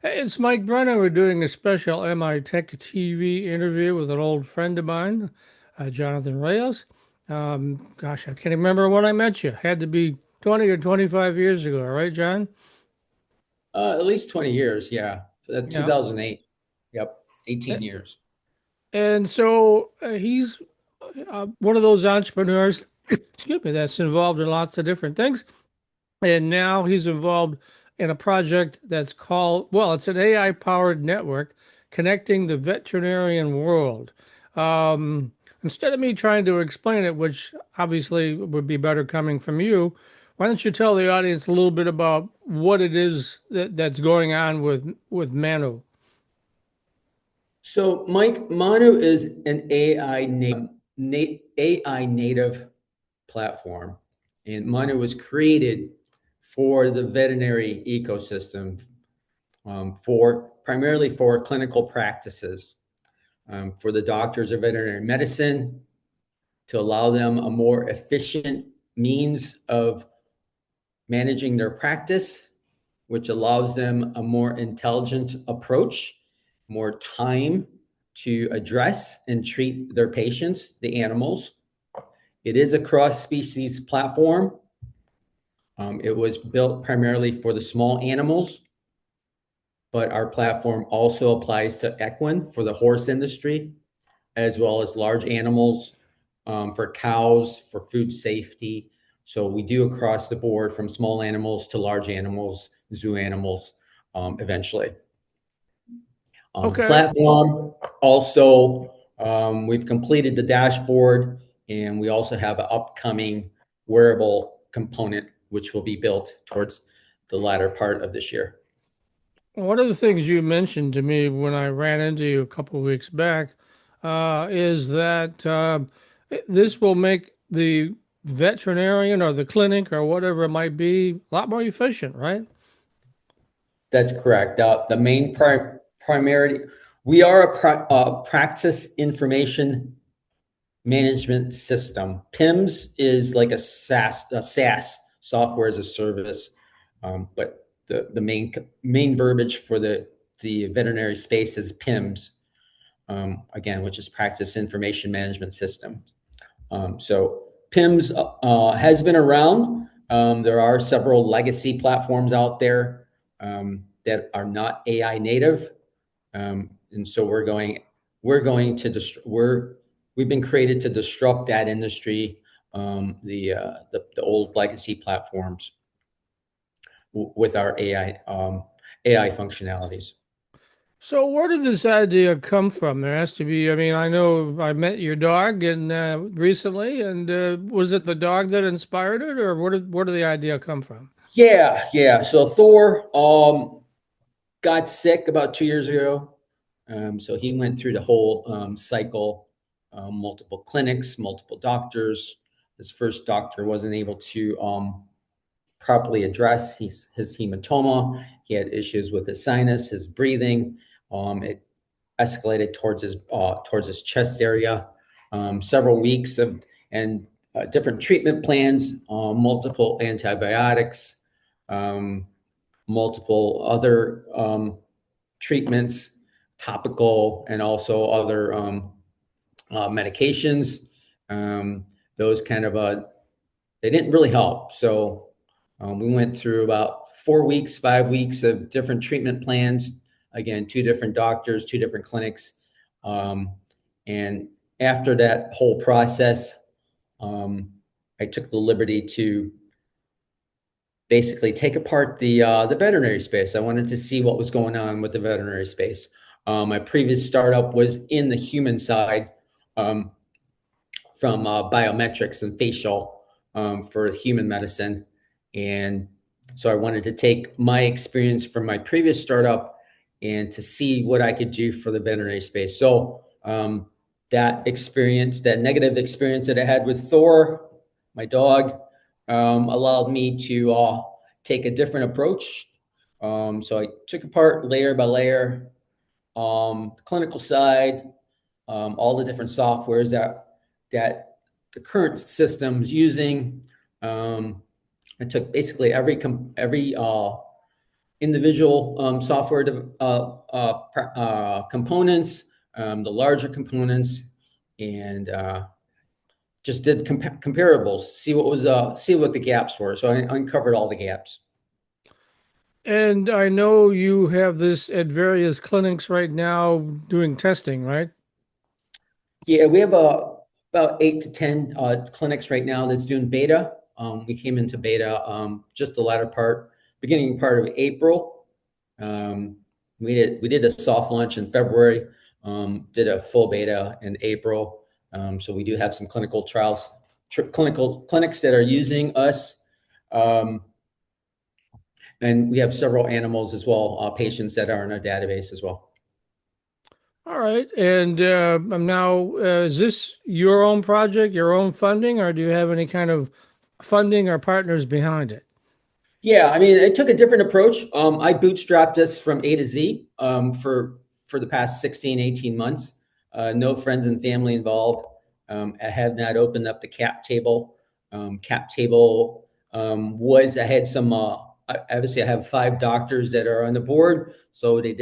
Hey, it's Mike Brennan. We're doing a special MITech TV interview with an old friend of mine, Jonathan Rayos. Gosh, I can't remember when I met you. Had to be 20 or 25 years ago, right, John? At least 20 years, yeah. Yeah. 2008. Yep, 18 years. And so he's one of those entrepreneurs, excuse me, that's involved in lots of different things. And now he's involved in a project that's called, well, it's an AI powered network connecting the veterinarian world. Instead of me trying to explain it, which obviously would be better coming from you, why don't you tell the audience a little bit about what it is that's going on with Manu? So, Mike, Manu is an AI native platform, and Manu was created for the veterinary ecosystem, for primarily for clinical practices, for the doctors of veterinary medicine to allow them a more efficient means of managing their practice, which allows them a more intelligent approach, more time to address and treat their patients, the animals. It is a cross species platform. It was built primarily for the small animals, but our platform also applies to equine for the horse industry, as well as large animals, for cows, for food safety. So we do across the board from small animals to large animals, zoo animals, eventually. The Okay. platform also, we've completed the dashboard, and we also have an upcoming wearable component, which will be built towards the latter part of this year. One of the things you mentioned to me when I ran into you a couple of weeks back is that this will make the veterinarian or the clinic or whatever it might be a lot more efficient, right? That's correct. The main primary, we are practice information management system. PIMS is like a SaaS, software as a service, but the main verbiage for the veterinary space is PIMS, again, which is practice information management system. So PIMS has been around. There are several legacy platforms out there that are not AI native, and so we're going to we've been created to disrupt that industry, the old legacy platforms with our AI functionalities. So where did this idea come from? There has to be, I mean, I know I met your dog and recently, and was it the dog that inspired it, or where did the idea come from? Yeah. So Thor got sick about 2 years ago. So he went through the whole cycle, multiple clinics, multiple doctors. His first doctor wasn't able to properly address his hematoma. He had issues with his sinus, his breathing. It escalated towards his chest area. Several weeks of and different treatment plans, multiple antibiotics, um, multiple other treatments, topical and also other medications. Um, those kind of they didn't really help. So we went through about 4 weeks, 5 weeks of different treatment plans. Again, two different doctors, two different clinics. Um, and after that whole process, um, I took the liberty to basically take apart the veterinary space. I wanted to see what was going on with the veterinary space. My previous startup was in the human side, um, from biometrics and facial, for human medicine. And so I wanted to take my experience from my previous startup and to see what I could do for the veterinary space. So that experience, that negative experience that I had with Thor, my dog, allowed me to take a different approach. So I took apart layer by layer, the clinical side, all the different softwares that the current system's using. I took basically every individual software components, the larger components, and just did comparables, see what the gaps were. So I uncovered all the gaps. And I know you have this at various clinics right now doing testing, right? Yeah, we have about 8 to 10 clinics right now that's doing beta. We came into beta just the beginning part of April. Um, we did a soft launch in February, did a full beta in April. So we do have some clinical trials, clinical clinics that are using us. Um, and we have several animals as well, patients that are in our database as well. All right. And now, is this your own project, your own funding, or do you have any kind of funding or partners behind it? Yeah, I mean, it took a different approach. I bootstrapped this from A to Z for the past 16, 18 months. No friends and family involved. I have not opened up the cap table. Cap table I had some, obviously I have 5 doctors that are on the board. So I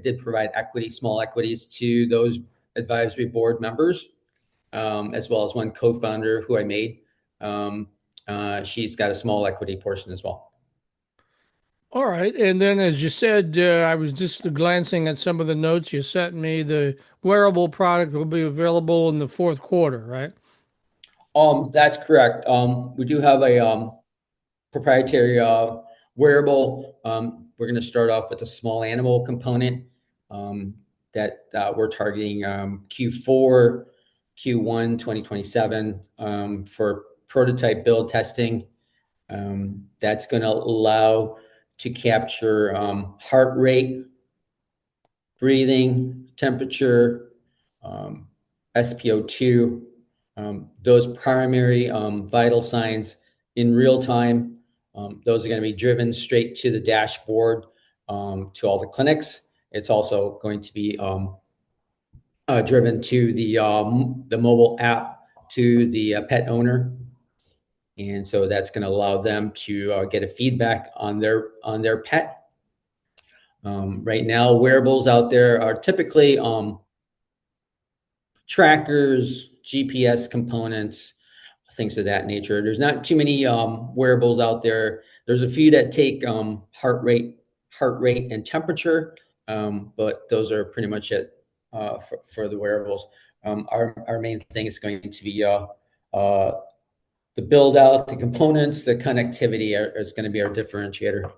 did provide small equities to those advisory board members, as well as one co-founder who I made. Um, she's got a small equity portion as well. All right. And then, as you said, I was just glancing at some of the notes you sent me. The wearable product will be available in the fourth quarter, right? That's correct. We do have a proprietary wearable. We're going to start off with a small animal component that we're targeting Q4, Q1 2027 for prototype build testing. That's going to allow to capture heart rate, breathing, temperature, um, SpO2, those primary vital signs in real time. Those are going to be driven straight to the dashboard to all the clinics. It's also going to be driven to the mobile app to the pet owner, and so that's going to allow them to get a feedback on their pet. Right now, wearables out there are typically trackers, GPS components, things of that nature. There's not too many wearables out there. There's a few that take heart rate and temperature, but those are pretty much it for the wearables. Our main thing is going to be the build out, the components, the connectivity is going to be our differentiator.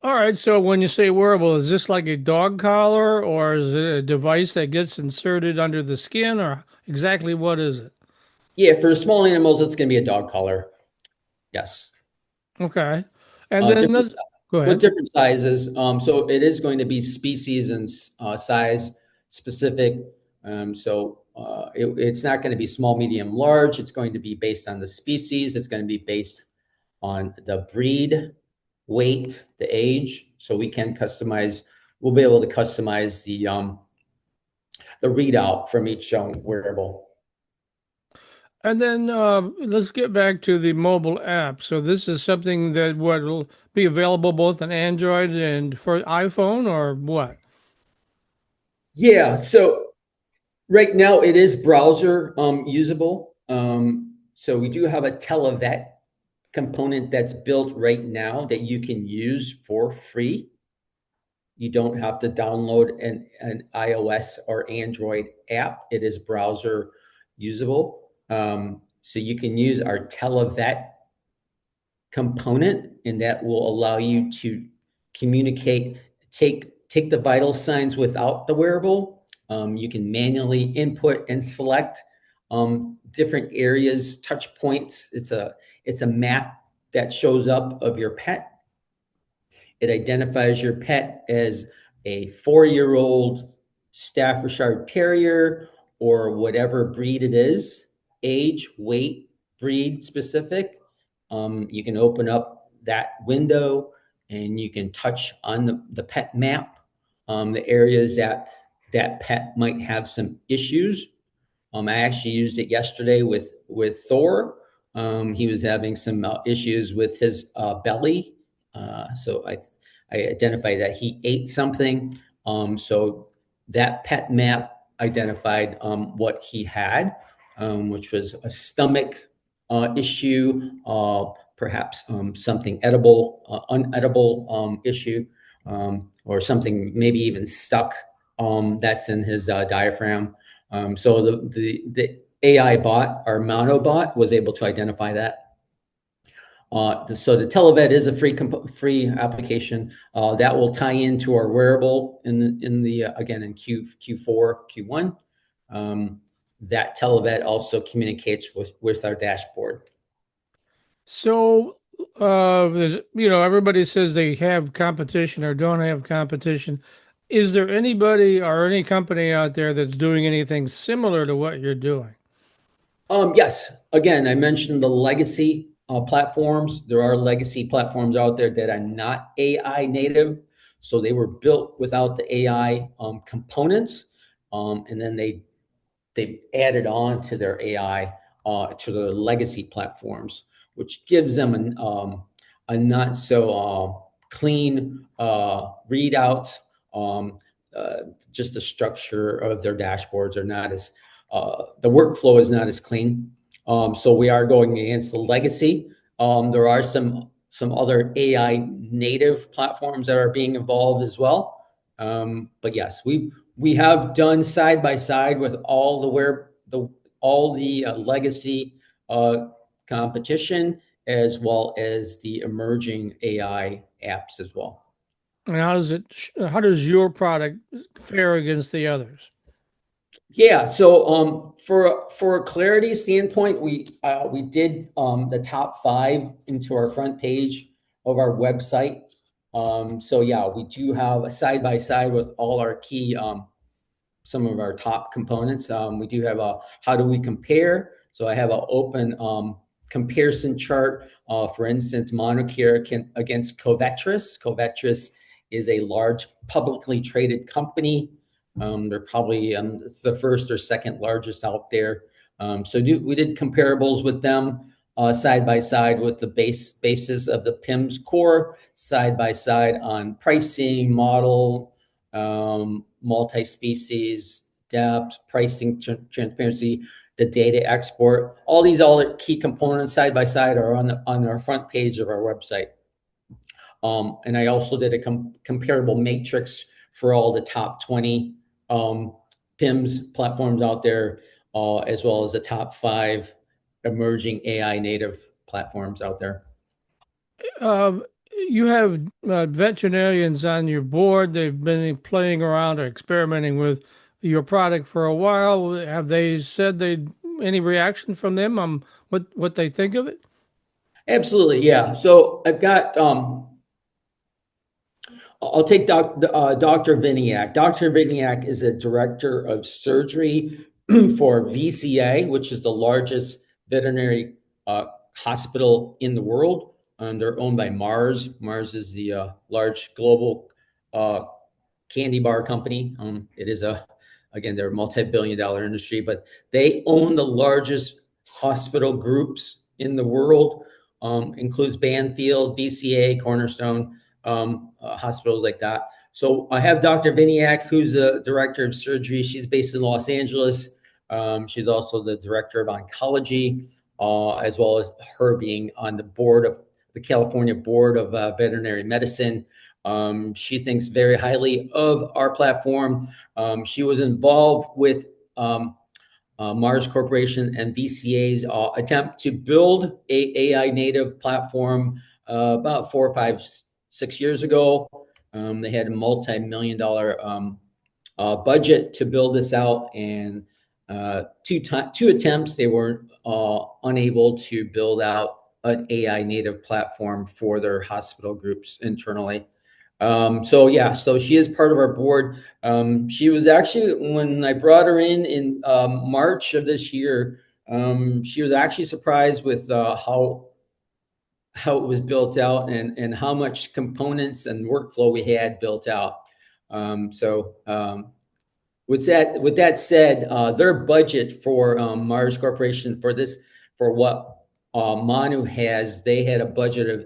All right. So when you say wearable, is this like a dog collar or is it a device that gets inserted under the skin or exactly what is it? Yeah, for small animals, it's going to be a dog collar. Yes. Okay. And then Different let's go with ahead. different sizes. So it is going to be species and size specific. It's not going to be small, medium, large. It's going to be based on the species. It's going to be based on the breed, weight, the age. So we can customize. We'll be able to customize the readout from each wearable. And then let's get back to the mobile app. So this is something that will be available both on Android and for iPhone or what? Yeah. So right now it is browser usable. So we do have a televet component that's built right now that you can use for free. You don't have to download an iOS or Android app. It is browser usable. So you can use our televet component, and that will allow you to communicate, take the vital signs without the wearable. You can manually input and select different areas, touch points. It's a map that shows up of your pet. It identifies your pet as a 4-year-old Staffordshire Terrier or whatever breed it is, age, weight, breed specific. You can open up that window and you can touch on the pet map, the areas that pet might have some issues. I actually used it yesterday with Thor. He was having some issues with his belly So I identified that he ate something. So that pet map identified what he had, which was a stomach issue, perhaps something edible, unedible issue, or something maybe even stuck that's in his diaphragm. So the AI bot, our Manu bot, was able to identify that. So the televet is a free application that will tie into our wearable in the again in Q4 Q1. That televet also communicates with our dashboard. So, everybody says they have competition or don't have competition. Is there anybody or any company out there that's doing anything similar to what you're doing? Yes. Again, I mentioned the legacy platforms. There are legacy platforms out there that are not AI native, so they were built without the AI components, and then they added on to their AI to their legacy platforms, which gives them a not so clean readout. Um, just the structure of their dashboards are not as the workflow is not as clean. So we are going against the legacy. There are some other AI native platforms that are being involved as well. But yes, we have done side by side with all the legacy uh, competition as well as the emerging AI apps as well. And how does your product fare against the others? Yeah, so for a clarity standpoint, we did the top five into our front page of our website. So yeah, we do have a side by side with all our key some of our top components. We do have a how do we compare? So I have an open comparison chart. For instance, Monocare against Covetrus. Covetrus is a large publicly traded company. They're probably the first or second largest out there. We did comparables with them side by side with the basis of the PIMS core, side by side on pricing model, multi-species, depth, pricing transparency, the data export. All these other key components side by side are on our front page of our website. And I also did a comparable matrix for all the top 20 PIMS platforms out there, as well as the top 5 emerging AI native platforms out there. Um, you have veterinarians on your board. They've been playing around or experimenting with your product for a while. Have they said they any reaction from them on what they think of it? Absolutely, yeah. So I've got I'll take Dr. Viniak. Dr. Viniak is a director of surgery for VCA, which is the largest veterinary hospital in the world. They're owned by Mars. Mars is the large global uh, candy bar company. It is again, they're a multi-billion-dollar industry, but they own the largest hospital groups in the world. Includes Banfield, VCA, Cornerstone, hospitals like that. So I have Dr. Viniak, who's the director of surgery. She's based in Los Angeles. She's also the director of oncology, as well as her being on the board of the California Board of Veterinary Medicine. She thinks very highly of our platform. She was involved with Mars Corporation and VCA's attempt to build a AI native platform about 4, 5, 6 years ago. They had a multi-million dollar budget to build this out, and two attempts they were unable to build out an AI native platform for their hospital groups internally. So she is part of our board. She was actually when I brought her in March of this year. She was actually surprised with how it was built out and how much components and workflow we had built out. Um, so um, with that said, their budget for Mars Corporation for what Manu has, they had a budget of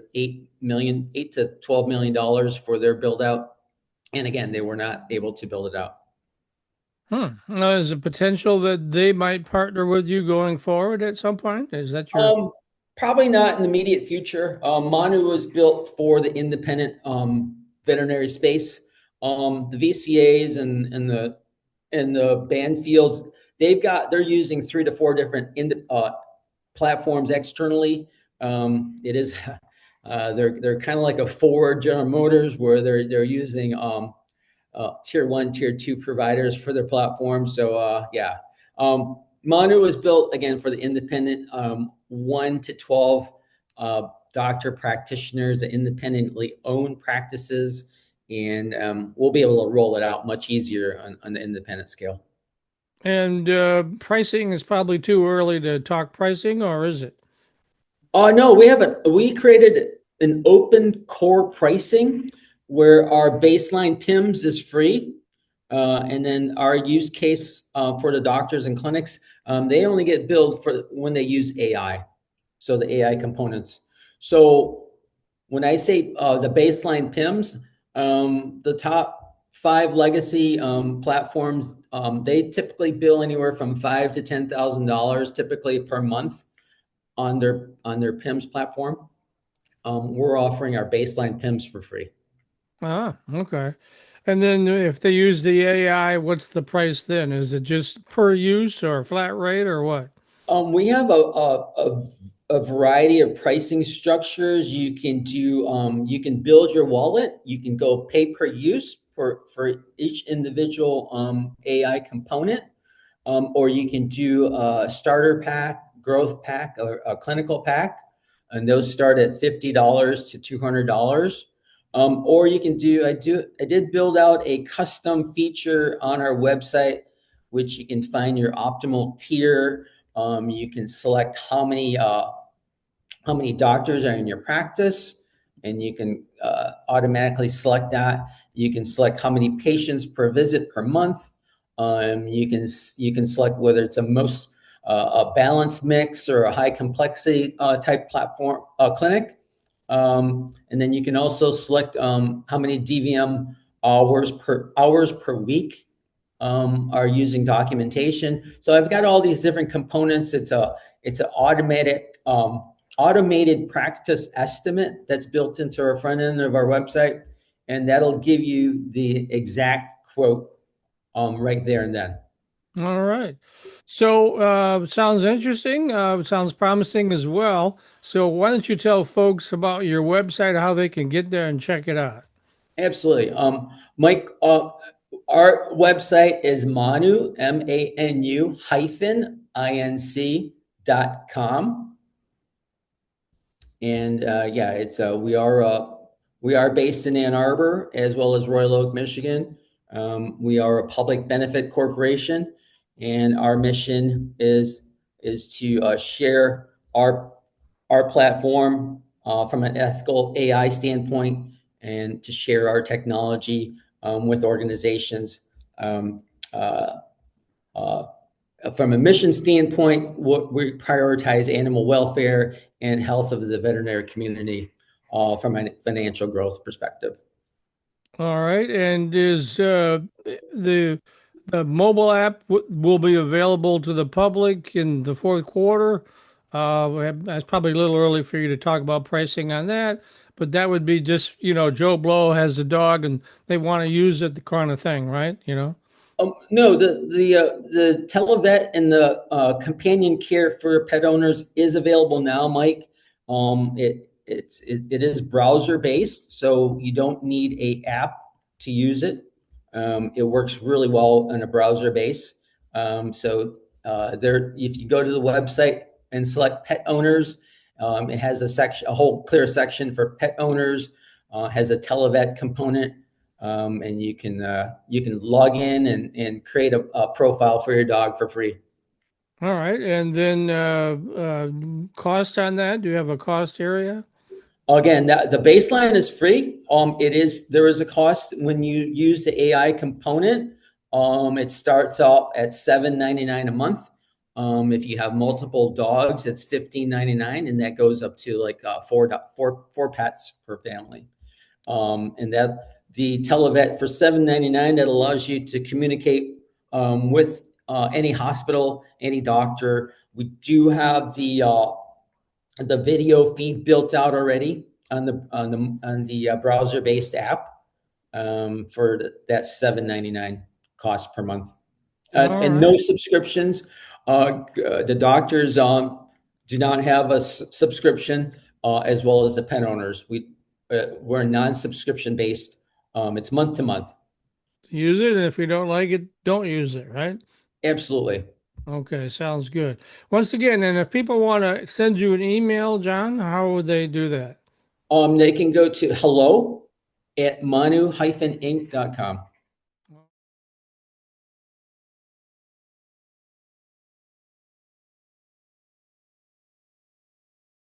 $8 to $12 million for their build out. And again, they were not able to build it out. Is a potential that they might partner with you going forward at some point? Is that your? Um, Probably not in the immediate future. Manu was built for the independent veterinary space. The VCAs and the band fields, they're using 3 to 4 different platforms externally. It is they're kind of like a Ford, General Motors, where they're using tier 1, tier 2 providers for their platform. So yeah, Manu was built again for the independent 1 to 12 doctor practitioners that independently own practices, and we'll be able to roll it out much easier on the independent scale. And pricing is probably too early to talk pricing, or is it? No, we created an open core pricing where our baseline PIMS is free. And then our use case for the doctors and clinics, they only get billed for when they use AI. So the AI components. So when I say the baseline PIMS, the top 5 legacy platforms, they typically bill anywhere from $5,000 to $10,000 typically per month on their PIMS platform. We're offering our baseline PIMS for free. Okay. And then if they use the AI, what's the price then? Is it just per use or flat rate or what? We have a variety of pricing structures. You can do you can build your wallet. You can go pay per use for each individual AI component, or you can do a starter pack, growth pack, or a clinical pack, and those start at $50 to $200. Or you can do I did build out a custom feature on our website, which you can find your optimal tier. You can select how many doctors are in your practice, and you can automatically select that. You can select how many patients per visit per month. You can select whether it's a balanced mix or a high complexity type platform clinic. And then you can also select how many DVM hours per week are using documentation. So I've got all these different components. It's an automated practice estimate that's built into our front end of our website, and that'll give you the exact quote right there and then. All right. So sounds interesting. Sounds promising as well. So why don't you tell folks about your website, how they can get there and check it out? Absolutely. Mike, our website is Manu, MANU hyphen INC.com. And yeah, it's we are based in Ann Arbor as well as Royal Oak, Michigan. We are a public benefit corporation, and our mission is to share our platform from an ethical AI standpoint, and to share our technology with organizations. Um, uh, uh, from a mission standpoint, we prioritize animal welfare and health of the veterinary community from a financial growth perspective. All right. And is the the mobile app will be available to the public in the fourth quarter? That's probably a little early for you to talk about pricing on that, but that would be just, Joe Blow has a dog and they want to use it, the kind of thing, right? No, the televet and the companion care for pet owners is available now, Mike. It is browser based, so you don't need a app to use it. It works really well on a browser base. There, if you go to the website and select pet owners, it has a whole clear section for pet owners. Has a televet component. And you can log in and create a profile for your dog for free. All right. And then cost on that? Do you have a cost area? Again, the baseline is free. There is a cost when you use the AI component. It starts off at $7.99 a month. If you have multiple dogs, it's $15.99, and that goes up to like four pets per family. And that the televet for $7.99 that allows you to communicate with any hospital, any doctor. We do have the video feed built out already on the browser based app for that $7.99 cost per month, All and right. no subscriptions. The doctors do not have a subscription, as well as the pet owners. We're non-subscription based. It's month to month. Use it, and if you don't like it, don't use it, right? Absolutely. Okay, sounds good. Once again, and if people want to send you an email, John, how would they do that? They can go to hello at manu-inc.com.